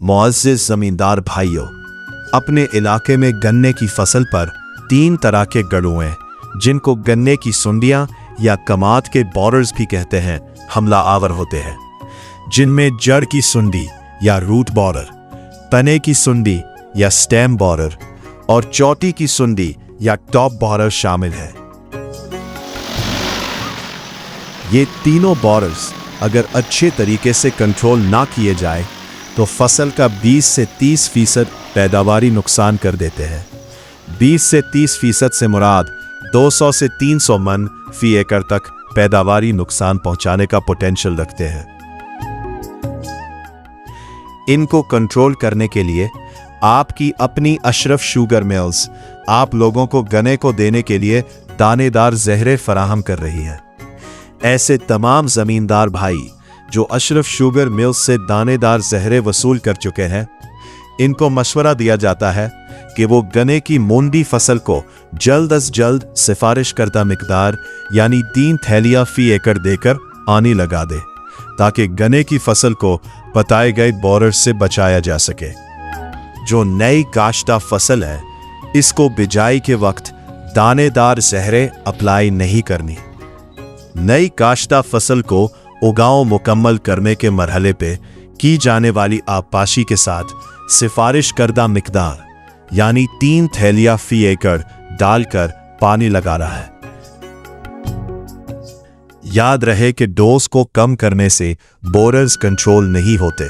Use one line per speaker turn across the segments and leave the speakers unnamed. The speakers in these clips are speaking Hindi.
मुअज़्ज़िज़ ज़मींदार भाइयों, अपने इलाके में गन्ने की फसल पर 3 तरह के गड़ुए, जिनको गन्ने की सुंडियां या कमाद के बोरर्स भी कहते हैं, हमला आवर होते हैं, जिनमें जड़ की सुंडी या रूट बोरर, तने की सुंडी या स्टेम बोरर और चोटी की सुंडी या टॉप बोरर शामिल है। ये तीनों बोरर्स अगर अच्छे तरीके से कंट्रोल ना किए जाए तो फसल का 20 से 30% पैदावारी नुकसान कर देते हैं। 20 से 30% से मुराद 200 से 300 मन फी एकड़ तक पैदावारी नुकसान पहुंचाने का पोटेंशियल रखते हैं। इनको कंट्रोल करने के लिए आपकी अपनी अशरफ शुगर मिल्स आप लोगों को गन्ने को देने के लिए दानेदार जहरे फराहम कर रही है। ऐसे तमाम जमींदार भाई जो अशरफ शुगर मिल्स से दानेदार जहरे वसूल कर चुके हैं, इनको मशवरा दिया जाता है कि वो गन्ने की मोंडी फसल को जल्द अज जल्द सिफारिश करदा मिकदार यानी 3 थैलियां फी एकड़ देकर पानी लगा दे, ताकि गन्ने की फसल को बताए गए बोरर से बचाया जा सके। जो नई काश्ता फसल है, इसको बिजाई के वक्त दानेदार जहरे अप्लाई नहीं करनी। नई काश्ता फसल को उगाव मुकम्मल करने के मरहले पे की जाने वाली आबपाशी के साथ सिफारिश करदा मिकदार यानी 3 थैलियां फी एकड़ डालकर पानी लगा रहा है। याद रहे कि डोज को कम करने से बोरर्स कंट्रोल नहीं होते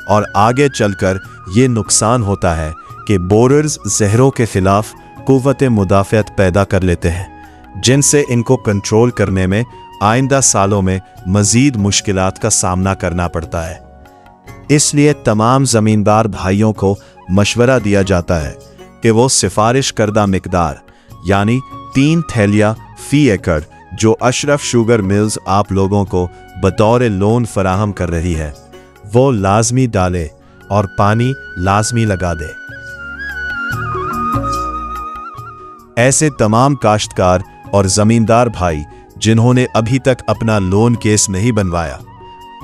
और आगे चलकर ये नुकसान होता है कि बोरर्स जहरों के खिलाफ कुव्वत मुदाफ़ियत पैदा कर लेते हैं, जिनसे इनको कंट्रोल करने में आइंदा सालों में मज़ीद मुश्किलात का सामना करना पड़ता है। इसलिए तमाम ज़मींदार भाइयों को मशवरा दिया जाता है कि वो सिफारिश करदा मिकदार यानी 3 थैलियां फी एकड़ जो अशरफ शुगर मिल्स आप लोगों को बतौर लोन फराहम कर रही है, वो लाजमी डाले और पानी लाजमी लगा दे। ऐसे तमाम काश्तकार और जमींदार भाई जिन्होंने अभी तक अपना लोन केस नहीं बनवाया,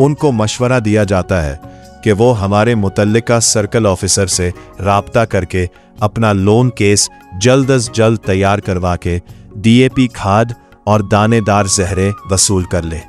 उनको मशवरा दिया जाता है कि वो हमारे मुतल्लिका सर्कल ऑफिसर से राब्ता करके अपना लोन केस जल्द अज जल्द तैयार करवा के DAP खाद और दानेदार जहरे वसूल कर ले।